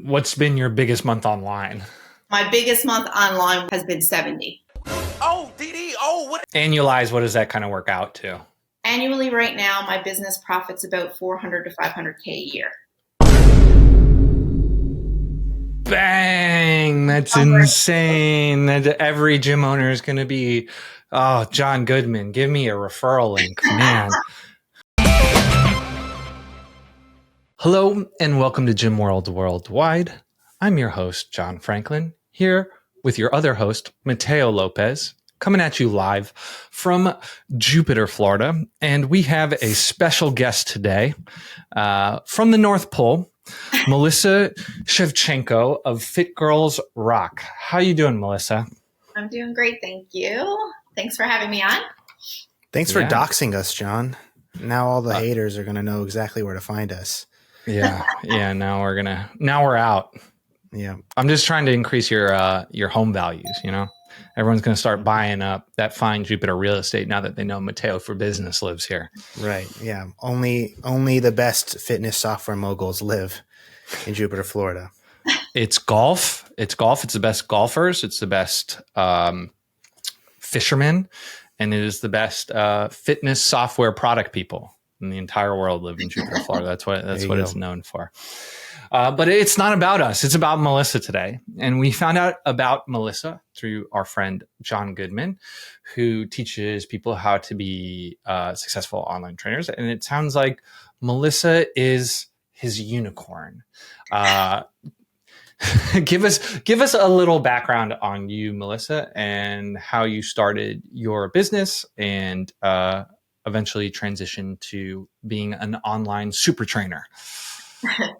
What's been your biggest month online? My biggest month online has been 70. Oh, DD. Oh, what? Annualize, what does that kind of work out to? Annually right now, my business profits about 400 to 500K a year. Bang! That's insane. Every gym owner is going to be, oh, John Goodman, give me a referral link, man. Hello, and welcome to Gym World Worldwide. I'm your host, John Franklin, here with your other host, Mateo Lopez, coming at you live from Jupiter, Florida. And we have a special guest today from the North Pole, Melissa Shevchenko of Fit Girls Rock. How you doing, Melissa? I'm doing great, thank you. Thanks for having me on. Thanks for doxing us, John. Now all the haters are going to know exactly where to find us. Yeah. Now we're out. Yeah. I'm just trying to increase your home values, you know? Everyone's going to start buying up that fine Jupiter real estate now that they know Mateo for Business lives here. Right. Yeah. Only the best fitness software moguls live in Jupiter, Florida. It's golf. It's the best golfers. It's the best fishermen. And it is the best fitness software product people in the entire world live in Jupiter, Florida. That's what it's known for. But it's not about us. It's about Melissa today. And we found out about Melissa through our friend, John Goodman, who teaches people how to be successful online trainers. And it sounds like Melissa is his unicorn. Give us a little background on you, Melissa, and how you started your business and eventually transitioned to being an online super trainer.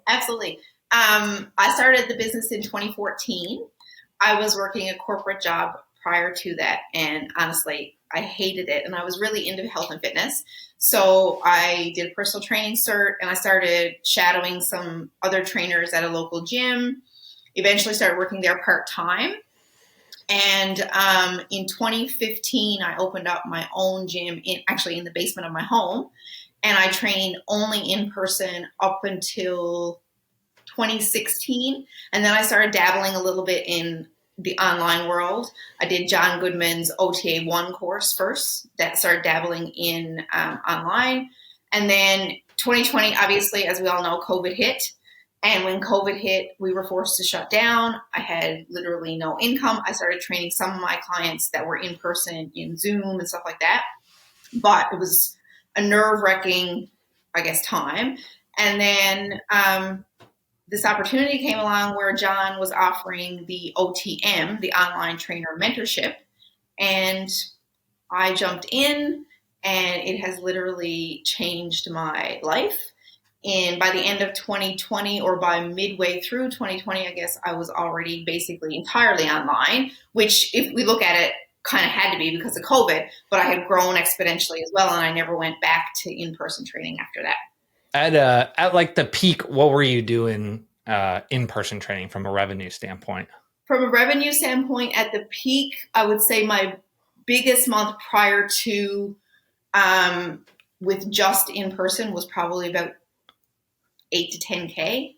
Absolutely. I started the business in 2014. I was working a corporate job prior to that, and honestly, I hated it, and I was really into health and fitness. So I did a personal training cert, and I started shadowing some other trainers at a local gym. Eventually started working there part-time. And in 2015, I opened up my own gym in the basement of my home. And I trained only in person up until 2016. And then I started dabbling a little bit in the online world. I did John Goodman's OTA 1 course first. That started dabbling in online. And then 2020, obviously, as we all know, COVID hit. And when COVID hit, we were forced to shut down. I had literally no income. I started training some of my clients that were in person in Zoom and stuff like that. But it was a nerve-wracking, time. And then this opportunity came along where John was offering the OTM, the online trainer mentorship. And I jumped in, and it has literally changed my life. And by the end of 2020, or by midway through 2020, I guess I was already basically entirely online, which if we look at it, kind of had to be because of COVID, but I had grown exponentially as well. And I never went back to in-person training after that. At like the peak, what were you doing in-person training from a revenue standpoint? From a revenue standpoint, at the peak, I would say my biggest month prior to with just in-person was probably about 8 to 10K.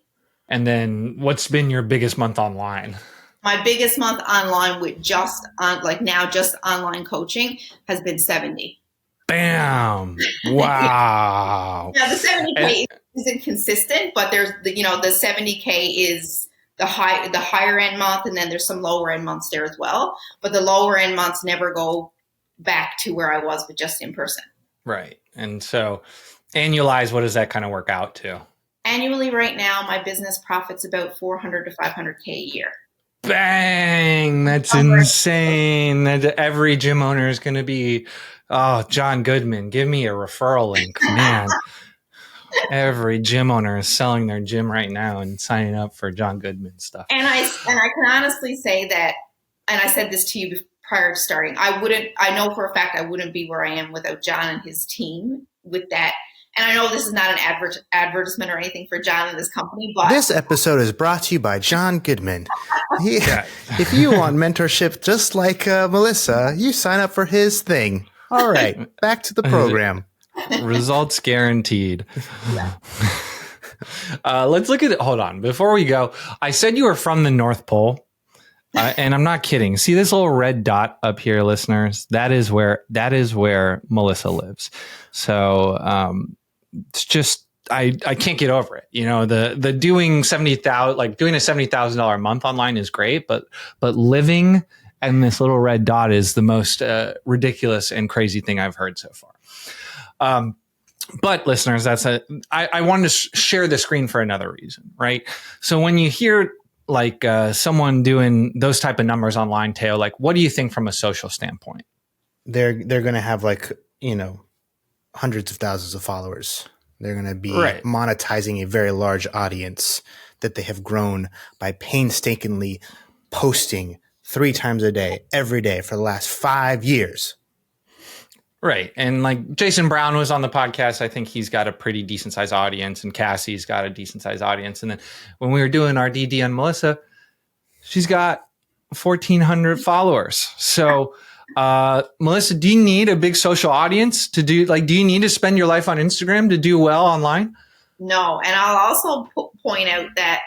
And then what's been your biggest month online? My biggest month online with just online coaching has been 70. Bam! Wow. Now the 70K isn't consistent, but there's the 70K is the higher end month, and then there's some lower end months there as well. But the lower end months never go back to where I was with just in person. Right. And so annualize, what does that kind of work out to? Annually right now, my business profits about 400 to 500K a year. Bang! That's insane. Every gym owner is going to be, oh, John Goodman, give me a referral link, man. Every gym owner is selling their gym right now and signing up for John Goodman stuff. And I can honestly say that, and I said this to you prior to starting, I know for a fact I wouldn't be where I am without John and his team with that. And I know this is not an advertisement or anything for John and his company, but this episode is brought to you by John Goodman. If you want mentorship just like Melissa, you sign up for his thing. All right, back to the program. Results guaranteed. Yeah. Let's look at it. Hold on. Before we go, I said you were from the North Pole. And I'm not kidding. See this little red dot up here, listeners? That is where Melissa lives. So it's just I can't get over it. You know, the doing doing a $70,000 a month online is great, but living and this little red dot is the most ridiculous and crazy thing I've heard so far. But listeners, I wanted to share the screen for another reason, right? So when you hear like someone doing those type of numbers online, Teo, like what do you think from a social standpoint? They're going to have like, hundreds of thousands of followers. They're going to be monetizing a very large audience that they have grown by painstakingly posting 3 times a day, every day for the last 5 years. Right. And like Jason Brown was on the podcast. I think he's got a pretty decent sized audience, and Cassie's got a decent sized audience. And then when we were doing our DD on Melissa, she's got 1,400 followers. So, Melissa, do you need a big social audience to do you need to spend your life on Instagram to do well online? No. And I'll also point out that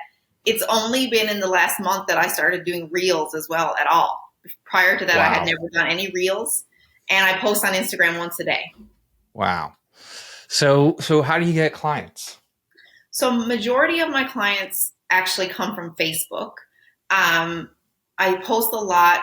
it's only been in the last month that I started doing reels as well at all. Prior to that, I had never done any reels. And I post on Instagram once a day. Wow. So how do you get clients? So majority of my clients actually come from Facebook. I post a lot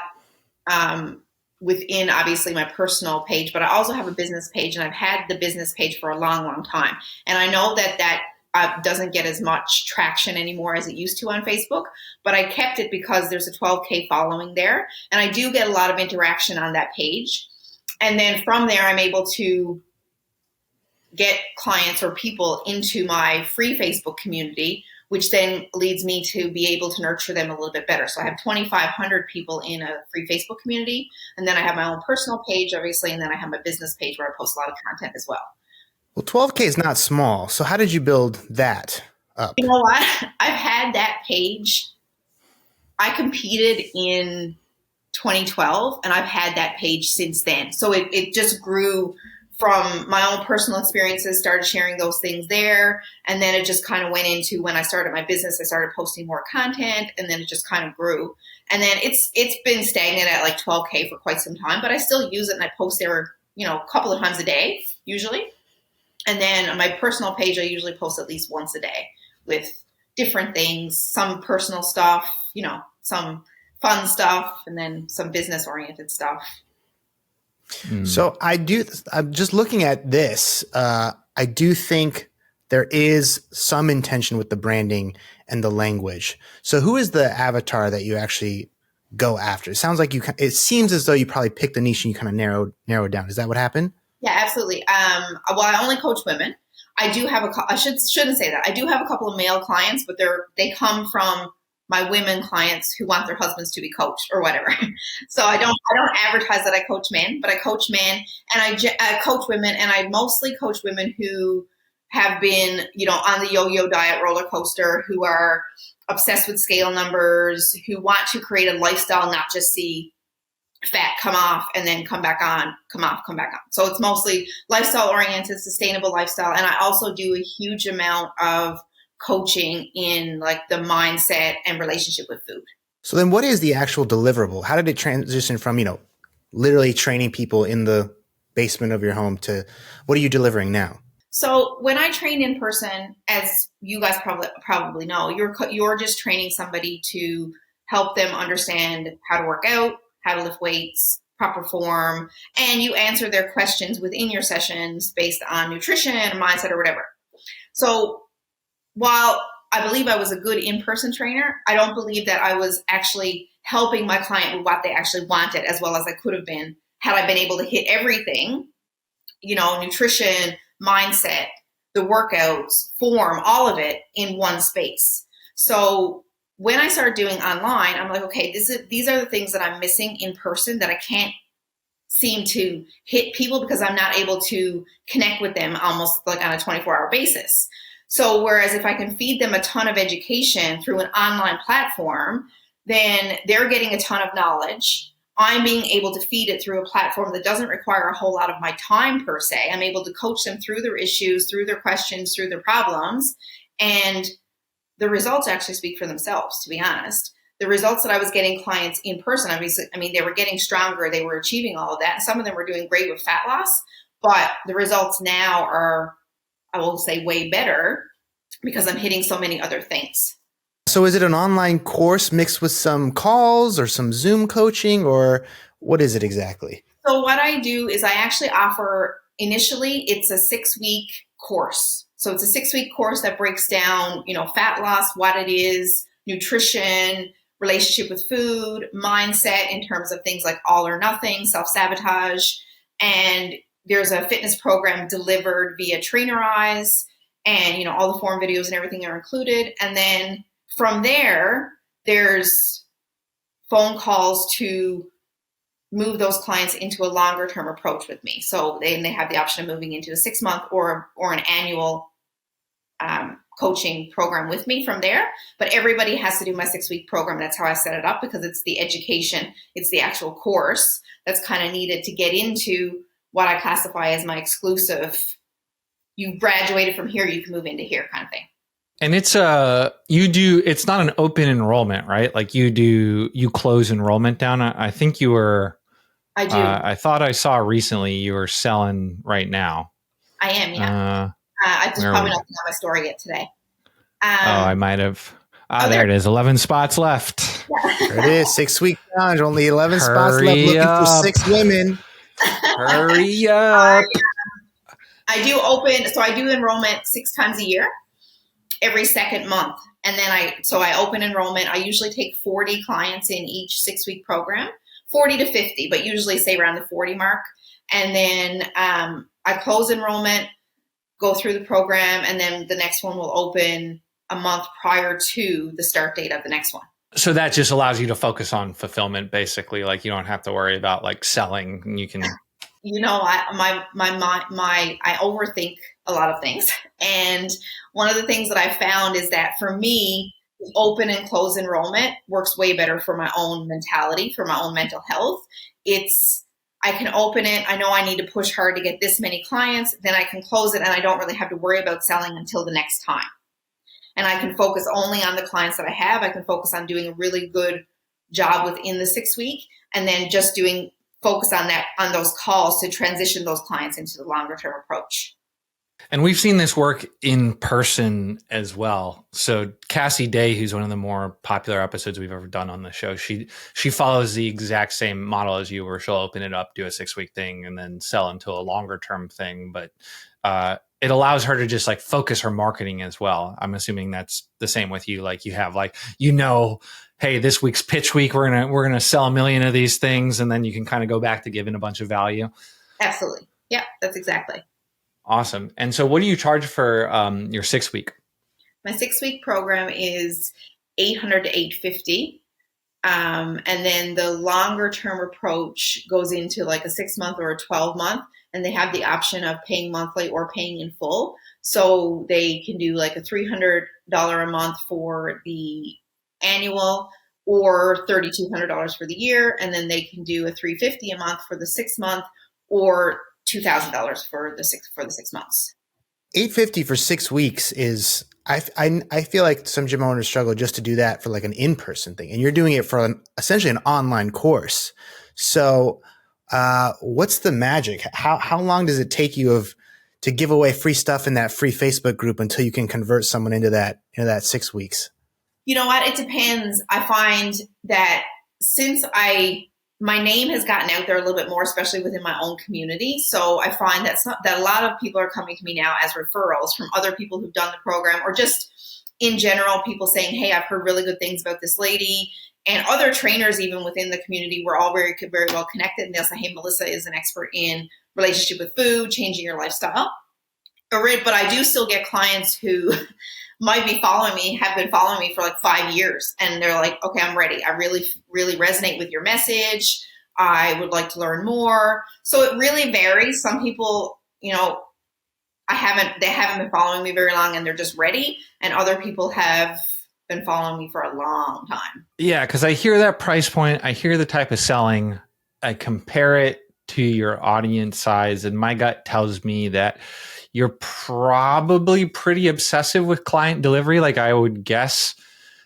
within obviously my personal page, but I also have a business page, and I've had the business page for a long, long time. And I know that doesn't get as much traction anymore as it used to on Facebook, but I kept it because there's a 12K following there. And I do get a lot of interaction on that page. And then from there, I'm able to get clients or people into my free Facebook community, which then leads me to be able to nurture them a little bit better. So I have 2,500 people in a free Facebook community. And then I have my own personal page, obviously. And then I have my business page where I post a lot of content as well. Well, 12K is not small. So how did you build that up? You know what? I've had that page. I competed in 2012, and I've had that page since then. So it just grew from my own personal experiences, started sharing those things there. And then it just kind of went into when I started my business, I started posting more content, and then it just kind of grew. And then it's been stagnant at like 12K for quite some time, but I still use it, and I post there, a couple of times a day, usually. And then on my personal page, I usually post at least once a day with different things, some personal stuff, some fun stuff, and then some business oriented stuff. So I'm just looking at this. I do think there is some intention with the branding and the language. So who is the avatar that you actually go after? It sounds like it seems as though you probably picked a niche and you kind of narrowed down. Is that what happened? Yeah, absolutely. Well, I only coach women. I do have I shouldn't say that. I do have a couple of male clients, but they come from my women clients who want their husbands to be coached or whatever. So I don't advertise that I coach men, but I coach men, and I coach women, and I mostly coach women who have been, on the yo-yo diet roller coaster, who are obsessed with scale numbers, who want to create a lifestyle, not just see fat come off and then come back on, come off, come back on. So it's mostly lifestyle oriented, sustainable lifestyle. And I also do a huge amount of coaching in like the mindset and relationship with food. So then what is the actual deliverable? How did it transition from, literally training people in the basement of your home to what are you delivering now? So when I train in person, as you guys probably know, you're just training somebody to help them understand how to work out, how to lift weights, proper form, and you answer their questions within your sessions based on nutrition, mindset, or whatever. So while I believe I was a good in-person trainer, I don't believe that I was actually helping my client with what they actually wanted as well as I could have been had I been able to hit everything, nutrition, mindset, the workouts, form, all of it in one space. So when I started doing online, I'm like, okay, these are the things that I'm missing in person that I can't seem to hit people because I'm not able to connect with them almost like on a 24-hour basis. So whereas if I can feed them a ton of education through an online platform, then they're getting a ton of knowledge. I'm being able to feed it through a platform that doesn't require a whole lot of my time per se. I'm able to coach them through their issues, through their questions, through their problems. And the results actually speak for themselves, to be honest. The results that I was getting clients in person, obviously, I mean, they were getting stronger. They were achieving all of that. And some of them were doing great with fat loss. But the results now are, I will say, way better because I'm hitting so many other things. So is it an online course mixed with some calls or some Zoom coaching, or what is it exactly? So what I do is I actually offer, initially, it's a 6-week course. So it's a 6-week course that breaks down, fat loss, what it is, nutrition, relationship with food, mindset in terms of things like all or nothing, self-sabotage. And there's a fitness program delivered via Trainerize, and, all the form videos and everything are included. And then from there, there's phone calls to move those clients into a longer term approach with me. So they have the option of moving into a 6-month or an annual coaching program with me from there. But everybody has to do my 6-week program. That's how I set it up, because it's the education, it's the actual course that's kind of needed to get into what I classify as my exclusive. You graduated from here, you can move into here kind of thing. And it's it's not an open enrollment, right? Like you close enrollment down. I think you were. I do. I thought I saw recently you were selling right now. I am, yeah. I just probably not on my story yet today. I might have. There it is. 11 spots left. Yeah. There it is. 6-week challenge. Only 11 spots left. Looking for 6 women. Hurry up. I do enrollment 6 times a year, every second month. And then I open enrollment. I usually take 40 clients in each 6-week program, 40 to 50, but usually say around the 40 mark. And then I close enrollment, go through the program, and then the next one will open a month prior to the start date of the next one. So that just allows you to focus on fulfillment, basically. Like you don't have to worry about like selling. You can, I overthink a lot of things. And one of the things that I found is that for me, open and close enrollment works way better for my own mentality, for my own mental health. I can open it. I know I need to push hard to get this many clients. Then I can close it and I don't really have to worry about selling until the next time. And I can focus only on the clients that I have. I can focus on doing a really good job within the 6 week, and then just focus on those calls to transition those clients into the longer term approach. And we've seen this work in person as well. So Cassie Day, who's one of the more popular episodes we've ever done on the show, she follows the exact same model as you, where she'll open it up, do a 6-week thing, and then sell into a longer term thing. But it allows her to just like focus her marketing as well. I'm assuming that's the same with you. Like you have hey, this week's pitch week, we're gonna sell 1 million of these things, and then you can kind of go back to giving a bunch of value. Absolutely. Yeah, that's exactly. Awesome. And so what do you charge for your 6-week? My 6-week program is $800 to $850. And then the longer term approach goes into like a 6-month or a 12-month, and they have the option of paying monthly or paying in full. So they can do like a $300 a month for the annual, or $3,200 for the year. And then they can do a $350 a month for the 6-month, or $2,000 for the 6 months. $850 for 6 weeks is, I feel like some gym owners struggle just to do that for like an in-person thing, and you're doing it for essentially an online course. So what's the magic? How long does it take you to give away free stuff in that free Facebook group until you can convert someone into that 6 weeks? You know what? It depends. I find that since my name has gotten out there a little bit more, especially within my own community. So I find that a lot of people are coming to me now as referrals from other people who've done the program, or just in general, people saying, hey, I've heard really good things about this lady. And other trainers, even within the community, we're all very, very well connected. And they'll say, hey, Melissa is an expert in relationship with food, changing your lifestyle. But I do still get clients who have been following me for like 5 years. And they're like, okay, I'm ready. I really, really resonate with your message. I would like to learn more. So it really varies. Some people, they haven't been following me very long and they're just ready. And other people have been following me for a long time. Yeah. Cause I hear that price point. I hear the type of selling. I compare it to your audience size, and my gut tells me that you're probably pretty obsessive with client delivery. Like I would guess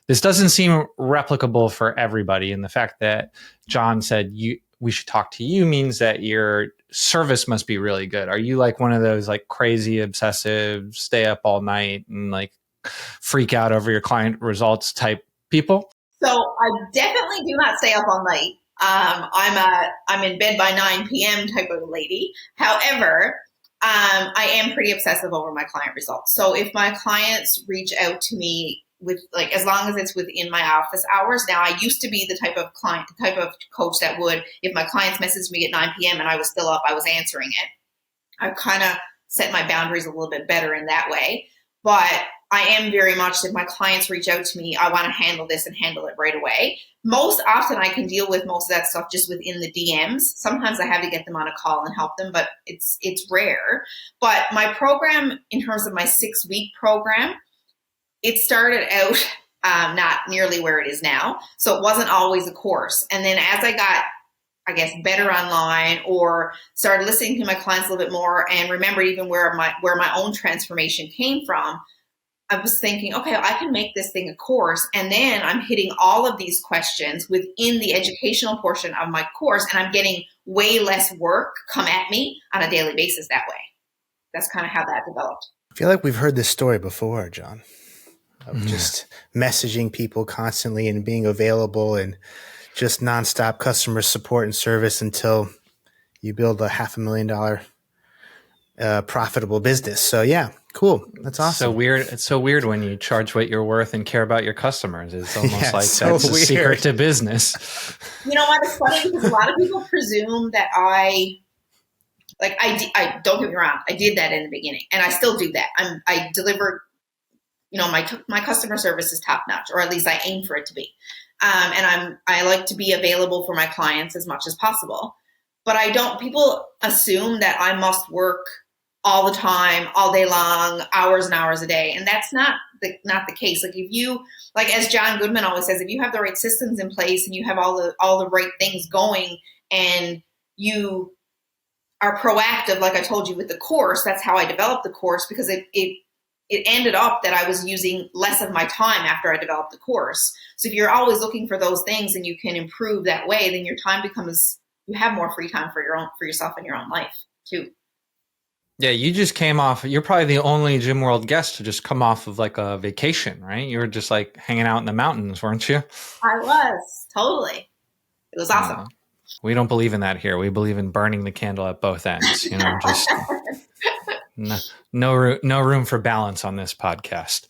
this doesn't seem replicable for everybody. And the fact that John said we should talk to you means that your service must be really good. Are you like one of those like crazy obsessive, stay up all night and like freak out over your client results type people? So I definitely do not stay up all night. I'm in bed by 9 p.m. type of lady. However, I am pretty obsessive over my client results. So if my clients reach out to me with like, as long as it's within my office hours. Now, I used to be the type of coach that would, if my clients messaged me at 9 p.m. and I was still up, I was answering it. I kind of set my boundaries a little bit better in that way. But I am very much, if my clients reach out to me, I want to handle this and handle it right away. Most often I can deal with most of that stuff just within the DMs. Sometimes I have to get them on a call and help them, but it's rare. But my program, in terms of my 6-week program, it started out not nearly where it is now. So it wasn't always a course. And then as I got, I guess, better online or started listening to my clients a little bit more and remembered even where my own transformation came from, I was thinking, okay, I can make this thing a course. And then I'm hitting all of these questions within the educational portion of my course. And I'm getting way less work come at me on a daily basis that way. That's kind of how that developed. I feel like we've heard this story before, John, of just messaging people constantly and being available and just nonstop customer support and service until you build a $500,000 profitable business. So yeah, cool. That's awesome. So weird. It's so weird when you charge what you're worth and care about your customers. It's almost like so that's weird. a secret to business. You know what? It's funny because a lot of people presume that I don't get me wrong. I did that in the beginning and I still do that. I deliver, my customer service is top notch, or at least I aim for it to be. And I like to be available for my clients as much as possible. But people assume that I must work all the time, all day long, hours and hours a day. And that's not the case. Like if you, like as John Goodman always says, if you have the right systems in place and you have all the right things going and you are proactive, like I told you with the course, that's how I developed the course, because it ended up that I was using less of my time after I developed the course. So if you're always looking for those things and you can improve that way, then your time becomes, you have more free time for yourself and your own life too. Yeah, you just came off. You're probably the only Gym World guest to just come off of like a vacation, right? You were just like hanging out in the mountains, weren't you? I was, totally. It was awesome. We don't believe in that here. We believe in burning the candle at both ends. Just no room for balance on this podcast.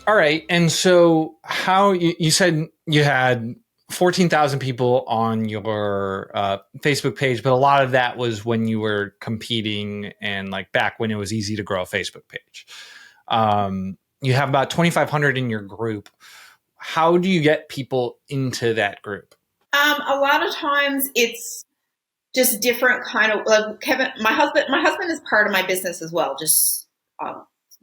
All right, and so how you said you had 14,000 people on your Facebook page, but a lot of that was when you were competing and like back when it was easy to grow a Facebook page. You have about 2,500 in your group. How do you get people into that group? A lot of times it's just different kind of, like Kevin, my husband is part of my business as well. Just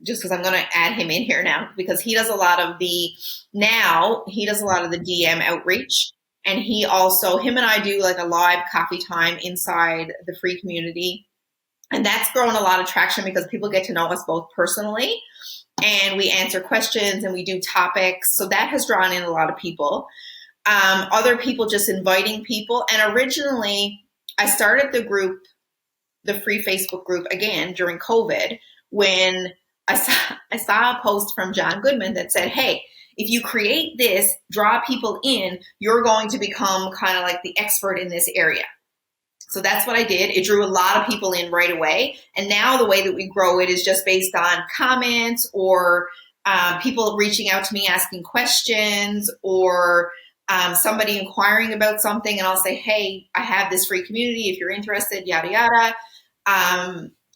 because I'm going to add him in here now, because he does a lot of the DM outreach. And him and I do like a live coffee time inside the free community. And that's grown a lot of traction because people get to know us both personally and we answer questions and we do topics. So that has drawn in a lot of people. Other people just inviting people. And originally I started the group, the free Facebook group, again during COVID, when I saw a post from John Goodman that said, hey, if you create this, draw people in, you're going to become kind of like the expert in this area. So that's what I did. It drew a lot of people in right away. And now the way that we grow it is just based on comments or people reaching out to me asking questions or somebody inquiring about something. And I'll say, hey, I have this free community. If you're interested, yada, yada.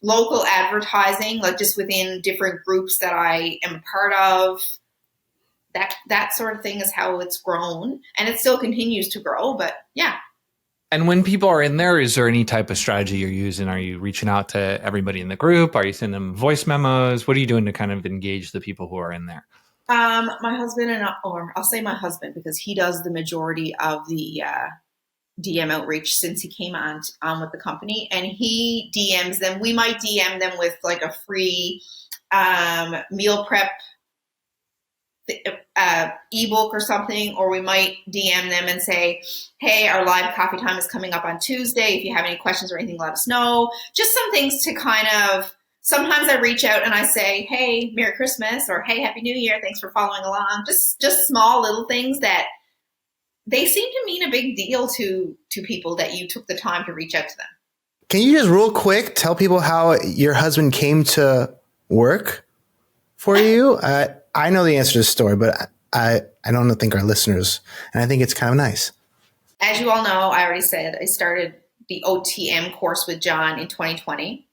Local advertising, like just within different groups that I am a part of. That sort of thing is how it's grown. And it still continues to grow, but yeah. And when people are in there, is there any type of strategy you're using? Are you reaching out to everybody in the group? Are you sending them voice memos? What are you doing to kind of engage the people who are in there? My husband or I'll say my husband, because he does the majority of the DM outreach since he came on with the company, and he DMs them. We might DM them with like a free meal prep ebook or something, or we might DM them and say, hey, our live coffee time is coming up on Tuesday. If you have any questions or anything, let us know. Just some things to kind of, sometimes I reach out and I say, hey, Merry Christmas, or hey, Happy New Year. Thanks for following along. Just small little things that they seem to mean a big deal to people, that you took the time to reach out to them. Can you just real quick tell people how your husband came to work for you? I know the answer to this story, but I don't think our listeners, and I think it's kind of nice. As you all know, I already said I started the OTM course with John in 2020.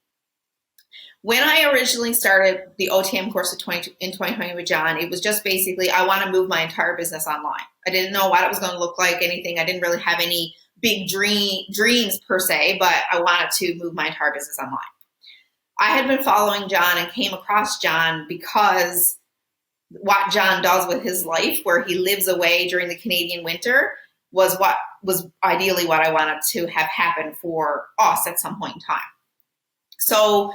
When I originally started the OTM course in 2020 with John, it was just basically, I want to move my entire business online. I didn't know what it was going to look like, anything. I didn't really have any big dreams per se, but I wanted to move my entire business online. I had been following John and came across John because what John does with his life, where he lives away during the Canadian winter, was ideally what I wanted to have happen for us at some point in time. So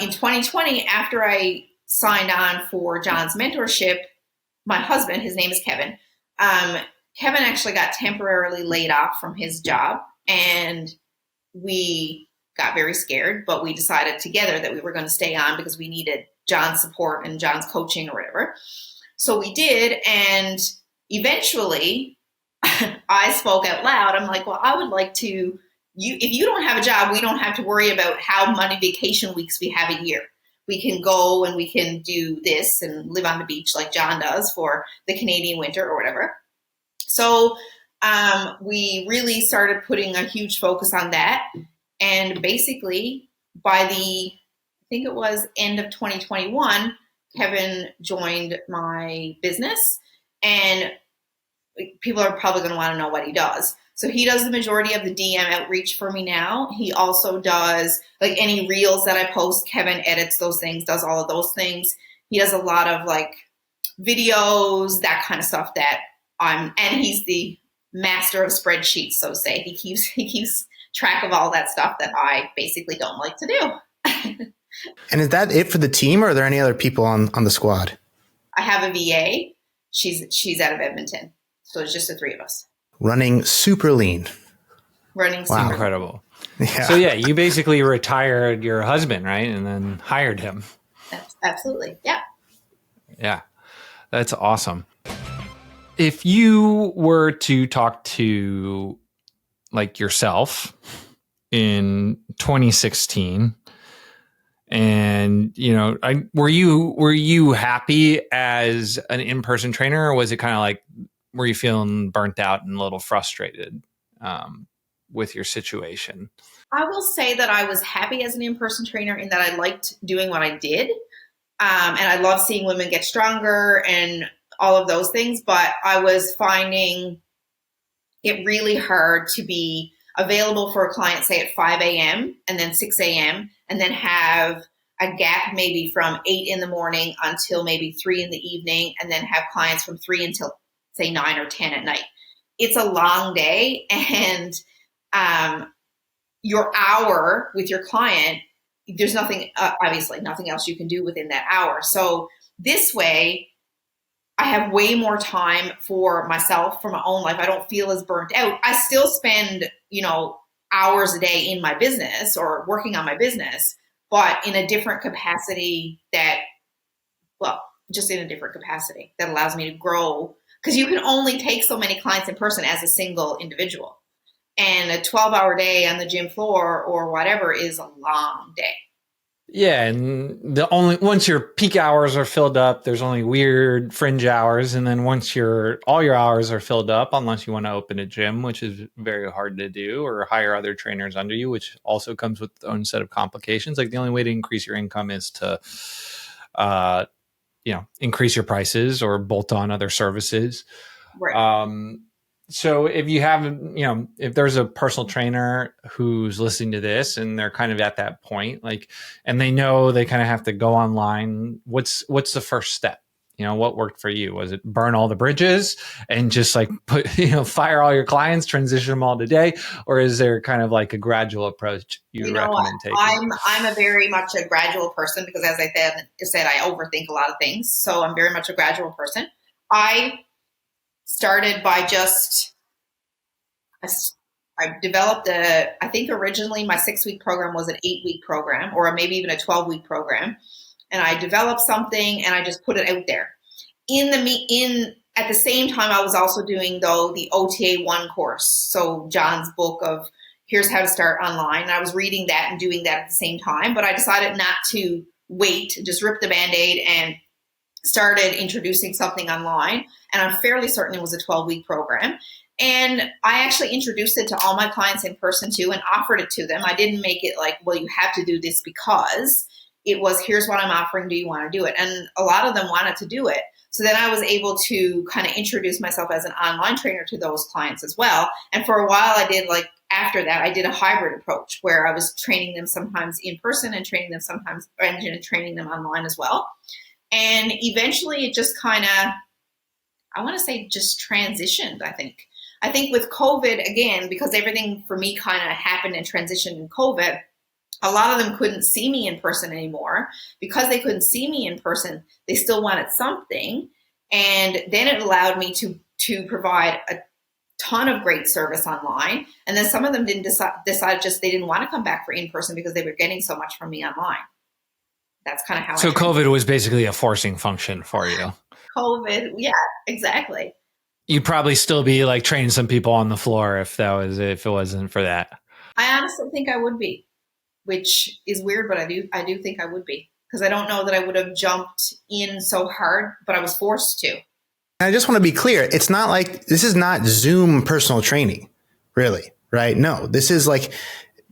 in 2020, after I signed on for John's mentorship, my husband, his name is Kevin, Kevin actually got temporarily laid off from his job, and we got very scared, but we decided together that we were going to stay on because we needed John's support and John's coaching or whatever. So we did. And eventually I spoke out loud. I'm like, well, I would like to, if you don't have a job, we don't have to worry about how many vacation weeks we have a year. We can go and we can do this and live on the beach like John does for the Canadian winter or whatever. So we really started putting a huge focus on that. And basically by I think it was end of 2021, Kevin joined my business, and people are probably going to want to know what he does. So he does the majority of the DM outreach for me now. He also does like any reels that I post. Kevin edits those things, does all of those things. He does a lot of like videos, that kind of stuff and he's the master of spreadsheets, so to say. He keeps track of all that stuff that I basically don't like to do. And is that it for the team, or are there any other people on the squad? I have a VA. She's out of Edmonton. So it's just the three of us. Running super lean. Wow. Incredible. Yeah. So yeah, you basically retired your husband, right? And then hired him. Absolutely. Yeah. Yeah. That's awesome. If you were to talk to like yourself in 2016, and were you happy as an in-person trainer, or was it kind of like, were you feeling burnt out and a little frustrated with your situation? I will say that I was happy as an in-person trainer in that I liked doing what I did. And I love seeing women get stronger and all of those things. But I was finding it really hard to be available for a client, say at 5 a.m. and then 6 a.m. and then have a gap maybe from 8 in the morning until maybe 3 in the evening, and then have clients from 3 until say 9 or 10 at night. It's a long day, and your hour with your client, there's nothing, obviously nothing else you can do within that hour. So this way, I have way more time for myself, for my own life. I don't feel as burnt out. I still spend, hours a day in my business or working on my business, but in a different capacity just in a different capacity that allows me to grow. Because you can only take so many clients in person as a single individual. And a 12-hour day on the gym floor or whatever is a long day. Yeah, and once your peak hours are filled up, there's only weird fringe hours, and then once all your hours are filled up, unless you want to open a gym, which is very hard to do, or hire other trainers under you, which also comes with its own set of complications. Like the only way to increase your income is to, increase your prices or bolt on other services. Right. So if you have, if there's a personal trainer who's listening to this and they're kind of at that point, and they know they kind of have to go online, what's the first step? what worked for you? Was it burn all the bridges and just like fire all your clients, transition them all today? Or is there kind of like a gradual approach you recommend taking? I'm a very much a gradual person because, as I said, I overthink a lot of things. So I'm very much a gradual person. I started by I developed I think originally my 6-week program was an 8-week program, or maybe even a 12-week program. And I developed something and I just put it out there. At the same time, I was also doing the OTA 1 course. So John's book of here's how to start online. And I was reading that and doing that at the same time, but I decided not to wait, just rip the Band-Aid and started introducing something online. And I'm fairly certain it was a 12-week program. And I actually introduced it to all my clients in person too and offered it to them. I didn't make it like, well, you have to do this because. It was, here's what I'm offering. Do you want to do it? And a lot of them wanted to do it. So then I was able to kind of introduce myself as an online trainer to those clients as well. And for a while after that, I did a hybrid approach where I was training them sometimes in person and training them sometimes and training them online as well. And eventually it just kind of, I want to say just transitioned, I think. I think with COVID, again, because everything for me kind of happened and transitioned in COVID, a lot of them couldn't see me in person anymore. Because they couldn't see me in person, they still wanted something. And then it allowed me to provide a ton of great service online. And then some of them didn't decide just they didn't want to come back for in person because they were getting so much from me online. That's kind of how. So COVID was basically a forcing function for you. COVID, yeah, exactly. You'd probably still be like training some people on the floor if it wasn't for that. I honestly think I would be. Which is weird, but I do think I would be, because I don't know that I would have jumped in so hard, but I was forced to. I just want to be clear. It's not like this is not Zoom personal training, really, right? No, this is like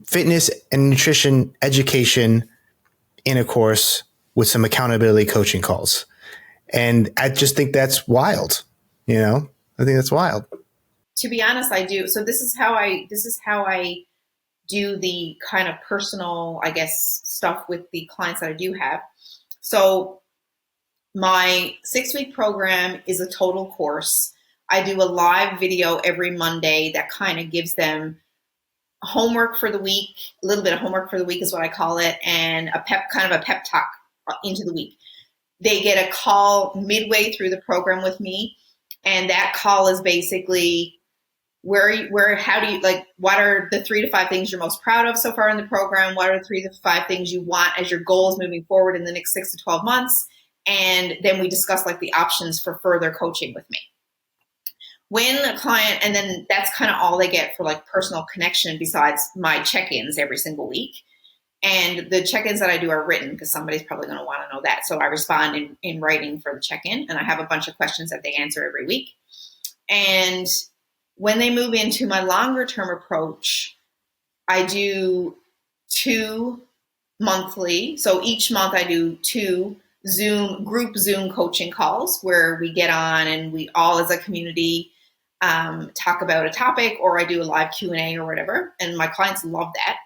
fitness and nutrition education in a course with some accountability coaching calls. And I just think that's wild. I think that's wild. To be honest, I do. So this is how I do the kind of personal, I guess, stuff with the clients that I do have. So my 6-week program is a total course. I do a live video every Monday that kind of gives them homework for the week, a little bit of homework for the week is what I call it, and a pep talk into the week. They get a call midway through the program with me, and that call is basically how do you what are the 3 to 5 things you're most proud of so far in the program? What are the 3 to 5 things you want as your goals moving forward in the next 6 to 12 months? And then we discuss the options for further coaching with me. When a client, and then that's kind of all they get for personal connection besides my check-ins every single week. And the check-ins that I do are written because somebody's probably going to want to know that. So I respond in writing for the check-in, and I have a bunch of questions that they answer every week. And when they move into my longer term approach, I do 2 monthly. So each month I do 2 group Zoom coaching calls where we get on and we all as a community talk about a topic, or I do a live Q&A or whatever. And my clients love that.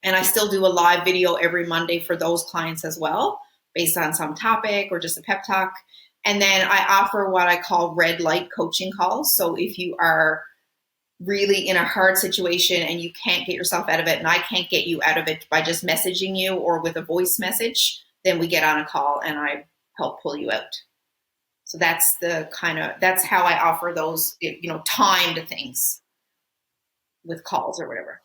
And I still do a live video every Monday for those clients as well, based on some topic or just a pep talk. And then I offer what I call red light coaching calls. So if you are really in a hard situation and you can't get yourself out of it, and I can't get you out of it by just messaging you or with a voice message, then we get on a call and I help pull you out. So that's that's how I offer those, timed things with calls or whatever.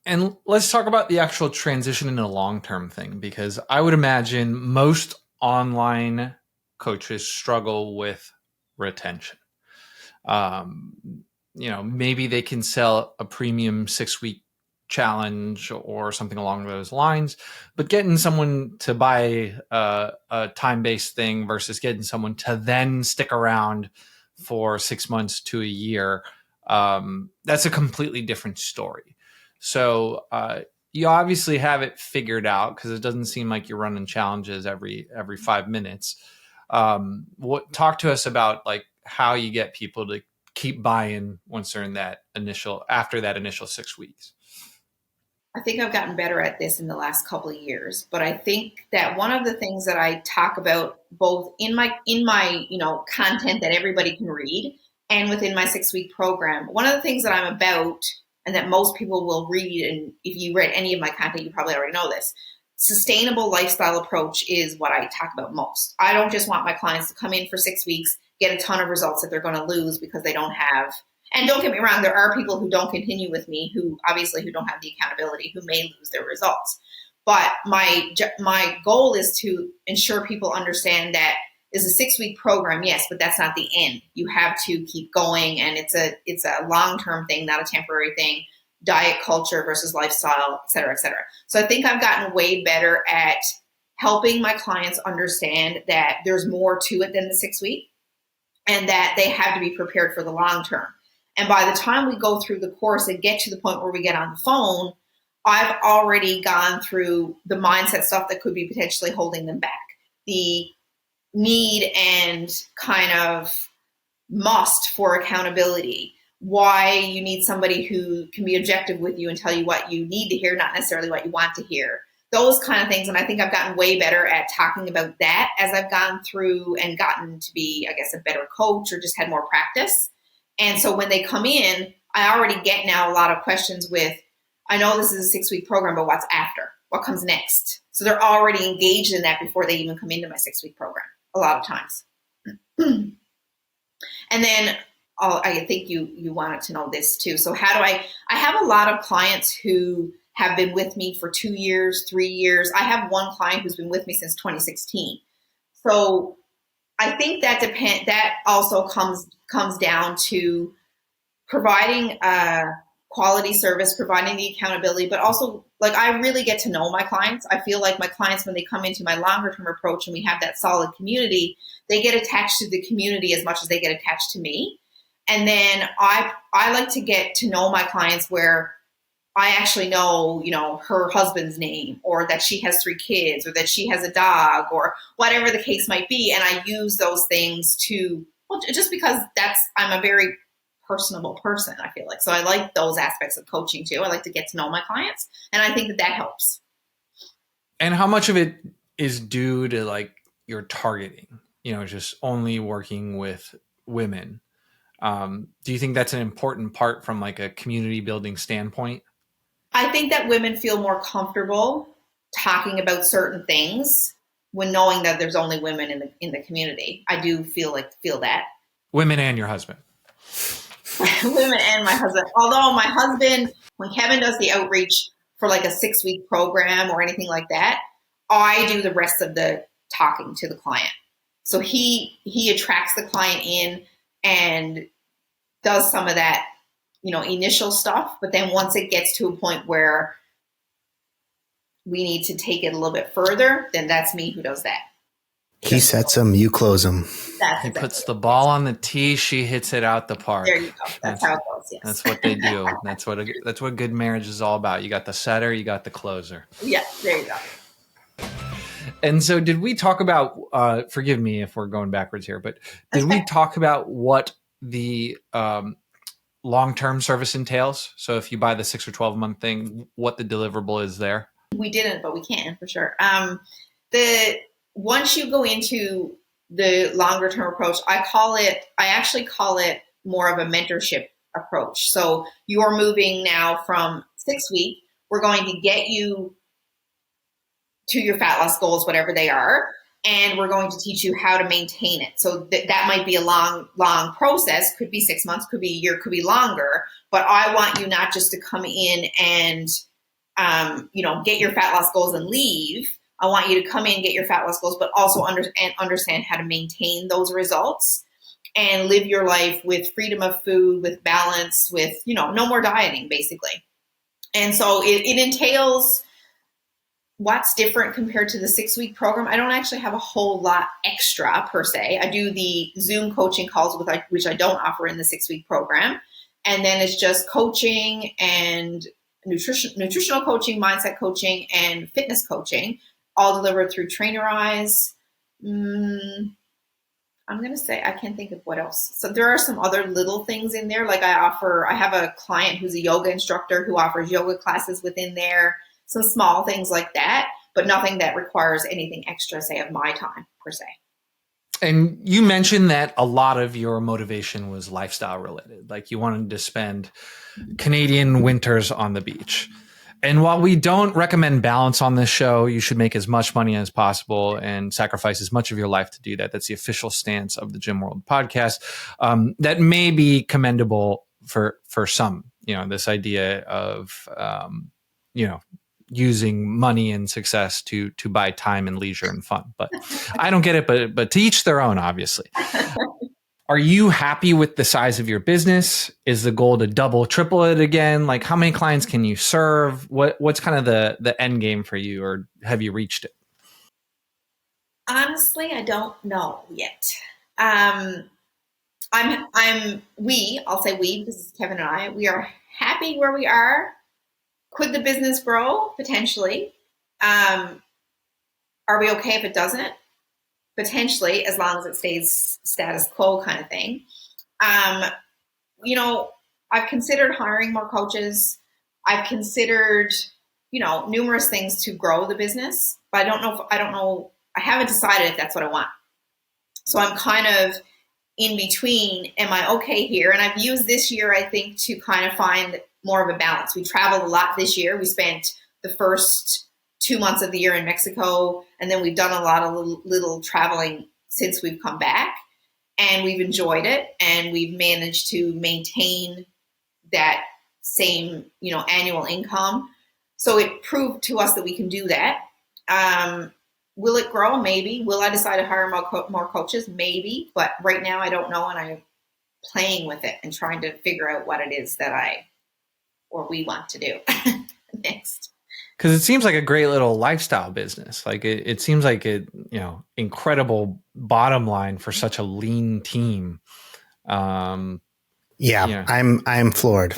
And let's talk about the actual transition into a long-term thing, because I would imagine most online coaches struggle with retention. Maybe they can sell a premium 6-week challenge or something along those lines, but getting someone to buy a time-based thing versus getting someone to then stick around for 6 months to a year, that's a completely different story. So you obviously have it figured out, because it doesn't seem like you're running challenges every 5 minutes. Talk to us about how you get people to keep buying once they're in after that initial 6 weeks. I think I've gotten better at this in the last couple of years, but I think that one of the things that I talk about both in my content that everybody can read and within my 6-week program, one of the things that I'm about and that most people will read, and if you read any of my content, you probably already know this, sustainable lifestyle approach is what I talk about most. I don't just want my clients to come in for 6 weeks, get a ton of results that they're going to lose because they don't have. And don't get me wrong, there are people who don't continue with me who don't have the accountability, who may lose their results. But my goal is to ensure people understand that it's a 6-week program, yes, but that's not the end. You have to keep going, and it's a long-term thing, not a temporary thing. Diet culture versus lifestyle, et cetera, et cetera. So I think I've gotten way better at helping my clients understand that there's more to it than the 6-week and that they have to be prepared for the long term. And by the time we go through the course and get to the point where we get on the phone, I've already gone through the mindset stuff that could be potentially holding them back. The need and kind of must for accountability. Why you need somebody who can be objective with you and tell you what you need to hear, not necessarily what you want to hear. Those kind of things. And I think I've gotten way better at talking about that as I've gone through and gotten to be, I guess, a better coach or just had more practice. And so when they come in, I already get now a lot of questions with, I know this is a 6-week program, but what's after? What comes next? So they're already engaged in that before they even come into my 6-week program, a lot of times. And then I think you wanted to know this too. So how do I have a lot of clients who have been with me for 2 years, 3 years. I have one client who's been with me since 2016. So I think that also comes down to providing a quality service, providing the accountability, but also like I really get to know my clients. I feel like my clients, when they come into my longer term approach and we have that solid community, they get attached to the community as much as they get attached to me. And then I like to get to know my clients where I actually know, her husband's name, or that she has 3 kids, or that she has a dog, or whatever the case might be. And I use those things just because I'm a very personable person, I feel like. So I like those aspects of coaching too. I like to get to know my clients, and I think that helps. And how much of it is due to like your targeting, just only working with women? Do you think that's an important part from like a community building standpoint? I think that women feel more comfortable talking about certain things when knowing that there's only women in the community. I do feel that. Women and your husband. Women and my husband. Although my husband, when Kevin does the outreach for like a 6-week program or anything like that, I do the rest of the talking to the client. So he attracts the client in and does some of that, initial stuff. But then once it gets to a point where we need to take it a little bit further, then that's me who does that. He sets them, you close them. He puts the ball on the tee, she hits it out the park. There you go. That's how it goes. Yes. That's what they do. That's what good marriage is all about. You got the setter, you got the closer. Yeah, there you go. And so did we talk about, forgive me if we're going backwards here, but did we talk about what the long-term service entails? So if you buy the 6 or 12 month thing, what the deliverable is there? We didn't, but we can for sure. Once you go into the longer term approach, I actually call it more of a mentorship approach. So you're moving now from 6 week, we're going to get you to your fat loss goals, whatever they are. And we're going to teach you how to maintain it. So that might be a long process. Could be 6 months, could be a year, could be longer. But I want you not just to come in and, get your fat loss goals and leave. I want you to come in, get your fat loss goals, but also understand how to maintain those results and live your life with freedom of food, with balance, with, no more dieting, basically. And so it entails what's different compared to the 6-week program. I don't actually have a whole lot extra per se. I do the Zoom coaching calls, which I don't offer in the 6-week program. And then it's just coaching and nutritional coaching, mindset coaching, and fitness coaching, all delivered through Trainer Eyes. I'm I'm going to say, I can't think of what else. So there are some other little things in there. Like I have a client who's a yoga instructor who offers yoga classes within there, some small things like that, but nothing that requires anything extra, say, of my time per se. And you mentioned that a lot of your motivation was lifestyle related. Like you wanted to spend Canadian winters on the beach. And while we don't recommend balance on this show, you should make as much money as possible and sacrifice as much of your life to do that. That's the official stance of the Gym World podcast. That may be commendable for some, this idea of, using money and success to buy time and leisure and fun. But I don't get it, but to each their own, obviously. Are you happy with the size of your business? Is the goal to double, triple it again? Like how many clients can you serve? What's kind of the end game for you, or have you reached it? Honestly, I don't know yet. I'll say we, this is Kevin and I, we are happy where we are. Could the business grow? Potentially. Are we okay if it doesn't? Potentially, as long as it stays status quo kind of thing. I've considered hiring more coaches. I've considered, numerous things to grow the business, but I haven't decided if that's what I want. So I'm kind of in between. Am I okay here? And I've used this year, I think, to kind of find more of a balance. We traveled a lot this year. We spent the first 2 months of the year in Mexico, and then we've done a lot of little traveling since we've come back, and we've enjoyed it, and we've managed to maintain that same, annual income. So it proved to us that we can do that. Will it grow? Maybe. Will I decide to hire more coaches? Maybe. But right now I don't know, and I'm playing with it and trying to figure out what it is that we want to do next. Because it seems like a great little lifestyle business. Like it seems like incredible bottom line for such a lean team. I'm floored.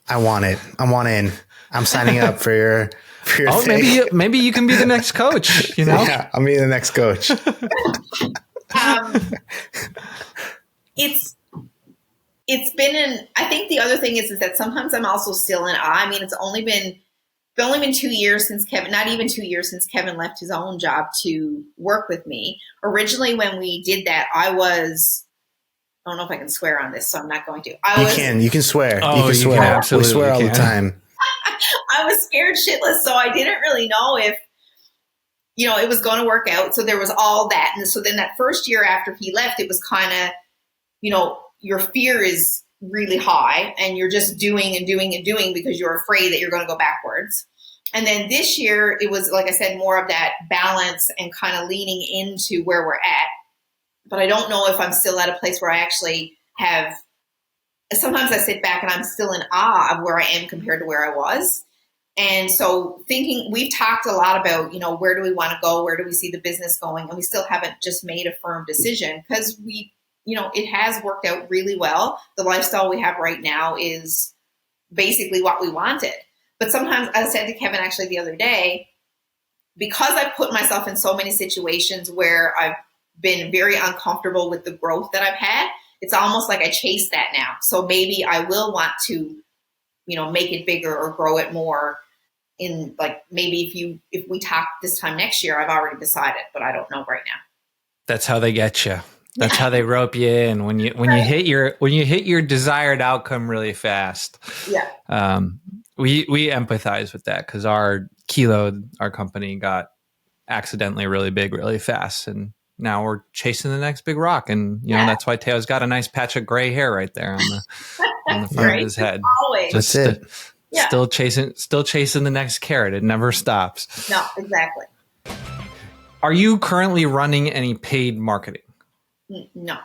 I want it. I want in. I'm signing up for your thing. Maybe you can be the next coach. Yeah, I'll be the next coach. It's been I think the other thing is that sometimes I'm also still in awe. I mean, it's only been 2 years since Kevin, not even 2 years since Kevin left his own job to work with me. Originally, when we did that, I don't know if I can swear on this, so I'm not going to. You can swear. Oh, you can swear. Absolutely we swear all the time. I was scared shitless, so I didn't really know if, it was going to work out. So there was all that. And so then that first year after he left, it was kind of, your fear is really high and you're just doing and doing and doing because you're afraid that you're going to go backwards. And then this year it was, like I said, more of that balance and kind of leaning into where we're at. But I don't know if I'm still at a place where I actually have, sometimes I sit back and I'm still in awe of where I am compared to where I was. And so we've talked a lot about, where do we want to go? Where do we see the business going? And we still haven't just made a firm decision because it has worked out really well. The lifestyle we have right now is basically what we wanted. But sometimes I said to Kevin actually the other day, because I've put myself in so many situations where I've been very uncomfortable with the growth that I've had, it's almost like I chase that now. So maybe I will want to, make it bigger or grow it more in maybe if we talk this time next year, I've already decided, but I don't know right now. That's how they get you. That's how they rope you in when you hit your desired outcome really fast. Yeah. We empathize with that because our company got accidentally really big really fast, and now we're chasing the next big rock. And that's why Teo's got a nice patch of gray hair right there on the front of his head. Always. Just still chasing the next carrot. It never stops. No, exactly. Are you currently running any paid marketing? No.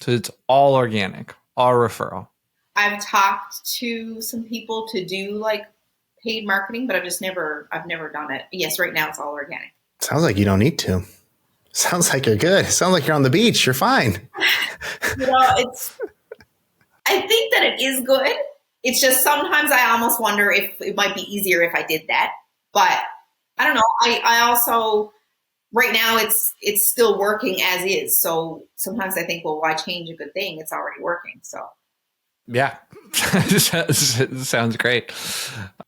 So it's all organic, all referral. I've talked to some people to do paid marketing, but I've never done it. Yes, right now it's all organic. Sounds like you don't need to. Sounds like you're good. Sounds like you're on the beach. You're fine. I think that it is good. It's just sometimes I almost wonder if it might be easier if I did that. But I don't know. I also right now it's still working as is. So sometimes I think, well, why change a good thing? It's already working. So yeah, sounds great.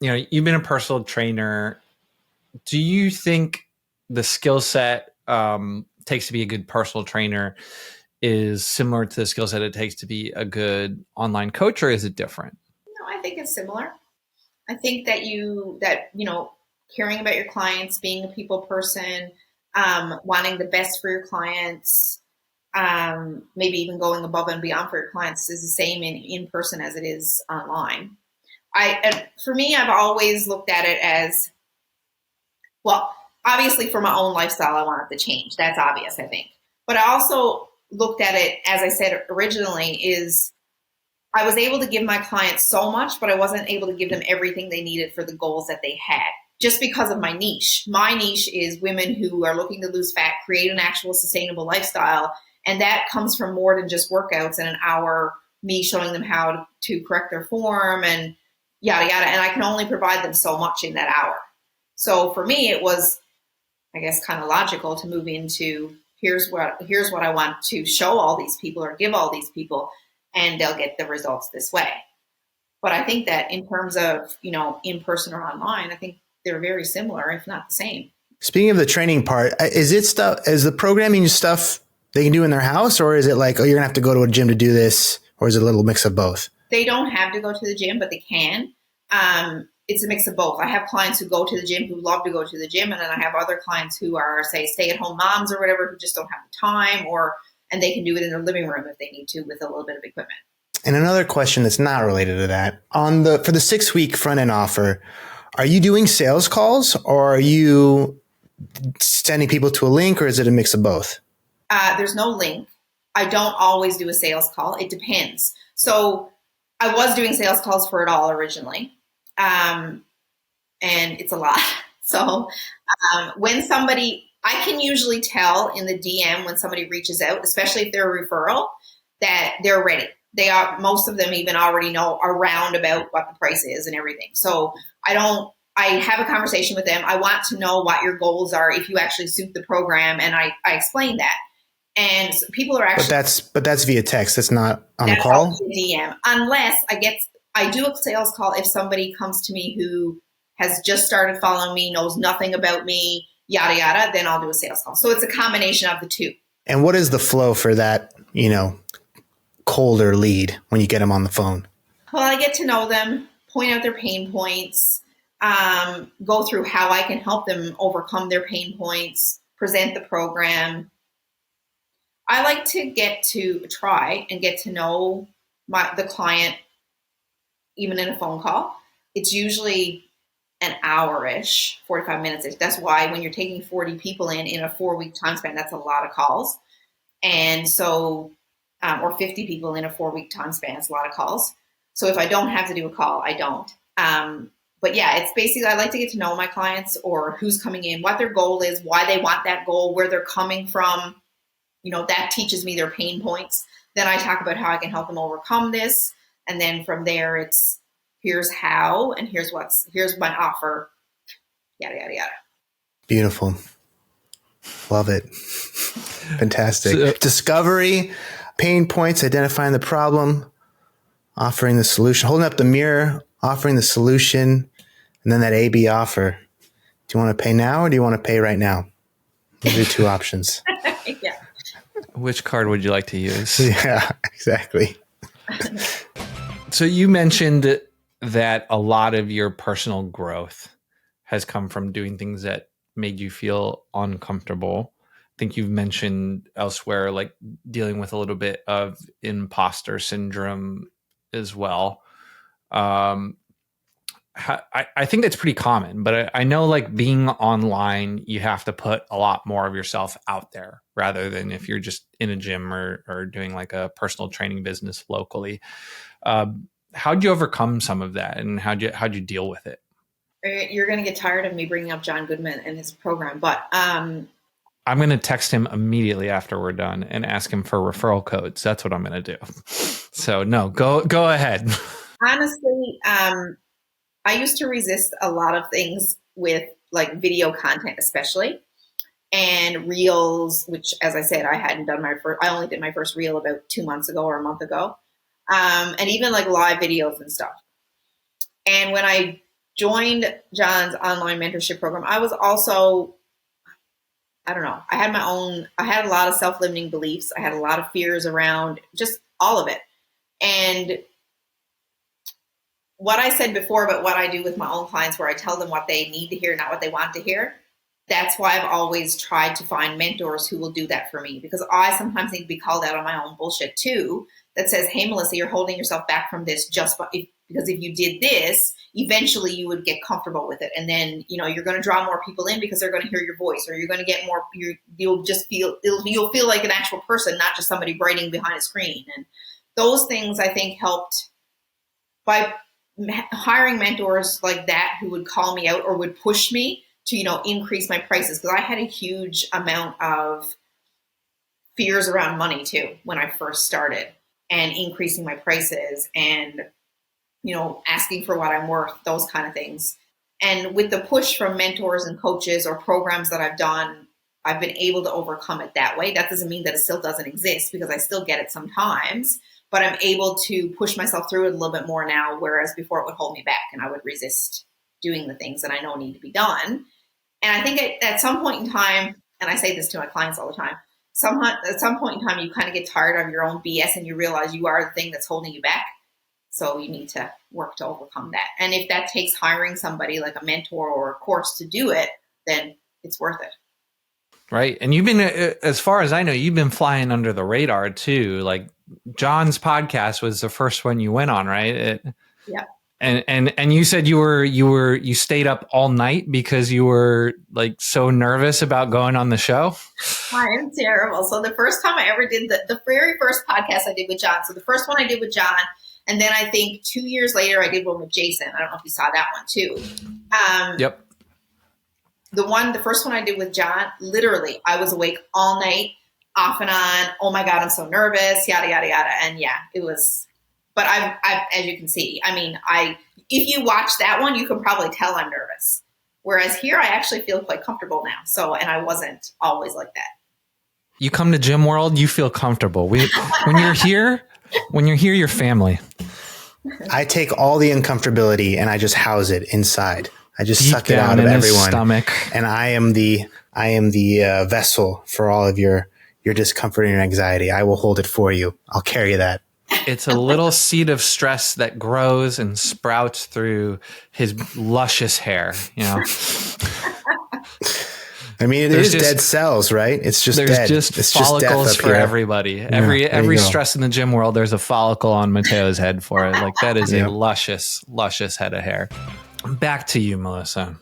You know, you've been a personal trainer. Do you think the skill set takes to be a good personal trainer is similar to the skill set it takes to be a good online coach, or is it different? no, I think it's similar. I think that caring about your clients, being a people person, wanting the best for your clients, maybe even going above and beyond for your clients is the same in person as it is online. For me, I've always looked at it as, well, obviously for my own lifestyle, I want it to change. That's obvious, I think. But I also looked at it, as I said originally, is I was able to give my clients so much, but I wasn't able to give them everything they needed for the goals that they had, just because of my niche. My niche is women who are looking to lose fat, create an actual sustainable lifestyle. And that comes from more than just workouts and an hour, me showing them how to correct their form and yada, yada. And I can only provide them so much in that hour. So for me, it was, I guess, kind of logical to move into here's what I want to show all these people or give all these people, and they'll get the results this way. But I think that in terms of, in person or online, I think they're very similar, if not the same. Speaking of the training part, is the programming stuff they can do in their house, or is it like, oh, you're gonna have to go to a gym to do this, or is it a little mix of both? They don't have to go to the gym, but they can. It's a mix of both. I have clients who go to the gym, who love to go to the gym, and then I have other clients who are, say, stay-at-home moms or whatever, who just don't have the time, and they can do it in their living room if they need to with a little bit of equipment. And another question that's not related to that, for the 6-week front-end offer, are you doing sales calls, or are you sending people to a link, or is it a mix of both? There's no link. I don't always do a sales call. It depends. So I was doing sales calls for it all originally. And it's a lot. So I can usually tell in the DM when somebody reaches out, especially if they're a referral, that they're ready. Most of them even already know around about what the price is and everything. So I have a conversation with them. I want to know what your goals are if you actually suit the program. And I explain that. And so people are actually, but that's via text. That's not on the call. DM, unless I do a sales call if somebody comes to me who has just started following me, knows nothing about me, yada, yada, then I'll do a sales call. So it's a combination of the two. And what is the flow for that, colder lead when you get them on the phone? Well, I get to know them, point out their pain points, go through how I can help them overcome their pain points, present the program. I like to try and get to know the client, even in a phone call. It's usually an hour-ish, 45 minutes-ish. That's why when you're taking 40 people in a 4-week time span, that's a lot of calls. And so, or 50 people in a 4-week time span, it's a lot of calls. So if I don't have to do a call, I don't. But yeah, it's basically, I like to get to know my clients or who's coming in, what their goal is, why they want that goal, where they're coming from. That teaches me their pain points. Then I talk about how I can help them overcome this. And then from there, it's here's how, and here's my offer, yada, yada, yada. Beautiful. Love it. Fantastic. Discovery, pain points, identifying the problem, offering the solution, holding up the mirror, offering the solution, and then that A/B offer. Do you want to pay now or do you want to pay right now? Those are 2 options. Yeah. Which card would you like to use? Yeah, exactly. So you mentioned that a lot of your personal growth has come from doing things that made you feel uncomfortable. I think you've mentioned elsewhere, like dealing with a little bit of imposter syndrome as well. I think that's pretty common, but I know like being online, you have to put a lot more of yourself out there rather than if you're just in a gym or doing like a personal training business locally. How'd you overcome some of that and how'd you deal with it? You're going to get tired of me bringing up John Goodman and his program, but I'm going to text him immediately after we're done and ask him for referral codes. That's what I'm going to do. So no, go ahead. Honestly, I used to resist a lot of things with like video content, especially. and reels, which, as I said, I only did my first reel about 2 months ago or a month ago. And even like live videos and stuff. And when I joined John's online mentorship program, I was also, I don't know, I had a lot of self-limiting beliefs. I had a lot of fears around just all of it. And what I said before about what I do with my own clients, where I tell them what they need to hear, not what they want to hear. That's why I've always tried to find mentors who will do that for me, because I sometimes need to be called out on my own bullshit too, that says, hey, Melissa, you're holding yourself back from this because if you did this, eventually you would get comfortable with it. And then, you're going to draw more people in because they're going to hear your voice, or you're going to get more, you'll feel like an actual person, not just somebody writing behind a screen. And those things I think helped by hiring mentors like that who would call me out or would push me to, increase my prices. Because I had a huge amount of fears around money too when I first started, and increasing my prices and, asking for what I'm worth, those kind of things. And with the push from mentors and coaches or programs that I've done, I've been able to overcome it that way. That doesn't mean that it still doesn't exist, because I still get it sometimes, but I'm able to push myself through it a little bit more now, whereas before it would hold me back and I would resist doing the things that I know need to be done. And I think at some point in time, and I say this to my clients all the time, at some point in time, you kind of get tired of your own BS and you realize you are the thing that's holding you back. So you need to work to overcome that. And if that takes hiring somebody like a mentor or a course to do it, then it's worth it. Right. And you've been, as far as I know, you've been flying under the radar too. Like John's podcast was the first one you went on, right? Yeah. And you said you stayed up all night because you were like so nervous about going on the show. I am terrible. So the first time I ever did the very first podcast I did with John. So the first one I did with John, and then I think 2 years later I did one with Jason. I don't know if you saw that one too. Yep. The first one I did with John, literally I was awake all night, off and on. Oh my God, I'm so nervous, yada, yada, yada. And yeah, it was, but I've as you can see, if you watch that one, you can probably tell I'm nervous. Whereas here, I actually feel quite comfortable now. So, and I wasn't always like that. You come to Gym World, you feel comfortable. When you're here, you're family. I take all the uncomfortability and I just house it inside. I just Deep suck it out of everyone. Stomach. And I am the vessel for all of your discomfort and your anxiety. I will hold it for you. I'll carry that. It's a little seed of stress that grows and sprouts through his luscious hair, I mean, there's dead cells, right? It's just there's dead. Just it's follicles just for everybody. Every stress in the gym world, there's a follicle on Mateo's head for it. Like that is a luscious head of hair. Back to you, Melissa.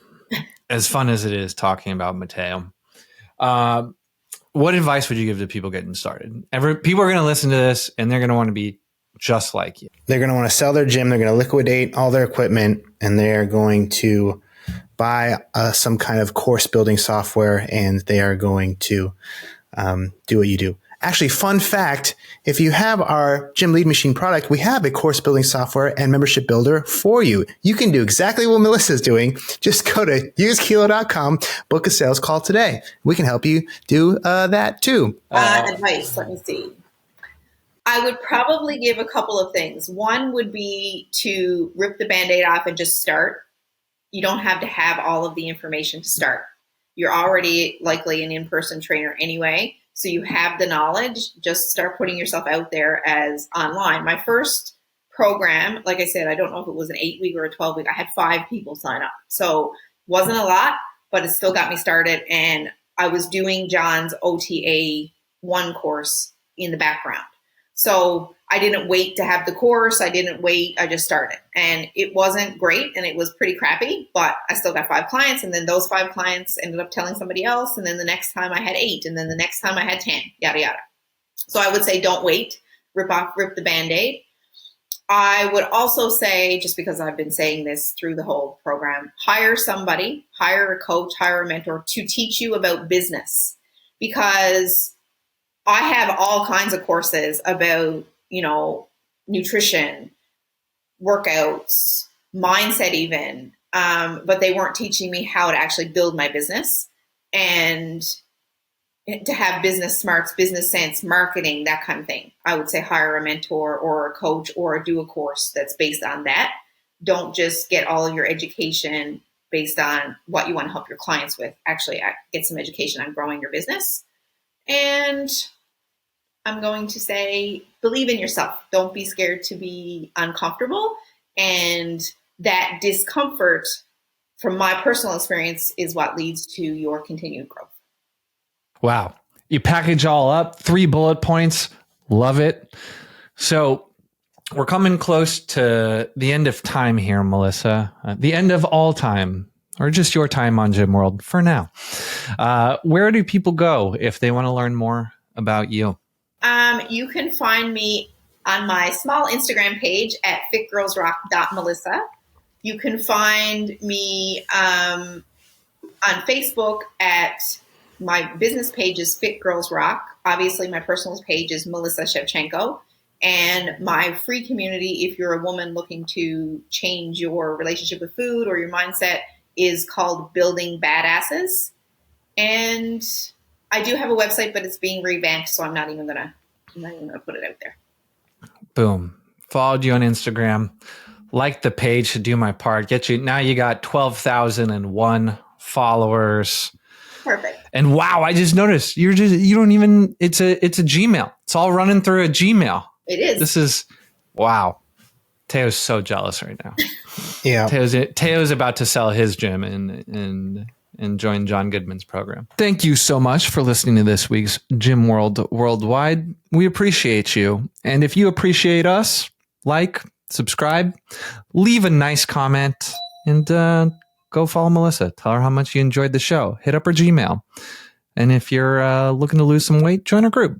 As fun as it is talking about Mateo, what advice would you give to people getting started? People are going to listen to this and they're going to want to be just like you. They're going to want to sell their gym. They're going to liquidate all their equipment, and they're going to buy some kind of course building software, and they are going to do what you do. Actually, fun fact, if you have our Gym Lead Machine product, we have a course building software and membership builder for you. You can do exactly what Melissa's doing. Just go to usekilo.com, book a sales call today. We can help you do that too. Advice, let me see. I would probably give a couple of things. One would be to rip the Band-Aid off and just start. You don't have to have all of the information to start. You're already likely an in-person trainer anyway. So you have the knowledge, just start putting yourself out there as online. My first program, like I said, I don't know if it was an 8-week or a 12-week. I had 5 people sign up. So wasn't a lot, but it still got me started. And I was doing John's OTA 1 course in the background. So I didn't wait to have the course. I just started. And it wasn't great and it was pretty crappy, but I still got 5 clients. And then those 5 clients ended up telling somebody else. And then the next time I had 8. And then the next time I had 10, yada, yada. So I would say don't wait, rip the Band-Aid. I would also say, just because I've been saying this through the whole program, hire somebody, hire a coach, hire a mentor to teach you about business. Because I have all kinds of courses about, nutrition, workouts, mindset even, but they weren't teaching me how to actually build my business. And to have business smarts, business sense, marketing, that kind of thing, I would say hire a mentor or a coach or do a course that's based on that. Don't just get all of your education based on what you want to help your clients with. Actually, get some education on growing your business. And I'm going to say, believe in yourself. Don't be scared to be uncomfortable. And that discomfort, from my personal experience, is what leads to your continued growth. Wow. You package all up, 3 bullet points. Love it. So we're coming close to the end of time here, Melissa. The end of all time, or just your time on Gym World for now. Where do people go if they want to learn more about you? You can find me on my small Instagram page at fitgirlsrock.melissa. You can find me on Facebook at my business page is Fit Girls Rock. Obviously, my personal page is Melissa Shevchenko. And my free community, if you're a woman looking to change your relationship with food or your mindset, is called Building Badasses. And I do have a website, but it's being revamped, so I'm not even gonna put it out there. Boom. Followed you on Instagram. Like the page to do my part. Now you got 12,001 followers. Perfect. And wow, I just noticed you don't even, it's a Gmail. It's all running through a Gmail. It is. This is, wow. Teo's so jealous right now. Yeah. Teo's about to sell his gym and join John Goodman's program. Thank you so much for listening to this week's Gym World Worldwide. We appreciate you. And if you appreciate us, like, subscribe, leave a nice comment, and go follow Melissa. Tell her how much you enjoyed the show. Hit up her Gmail. And if you're looking to lose some weight, join our group.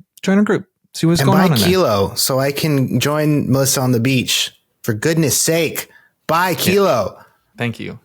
See what's going on. And buy Kilo so I can join Melissa on the beach. For goodness sake, buy Kilo. Yeah. Thank you.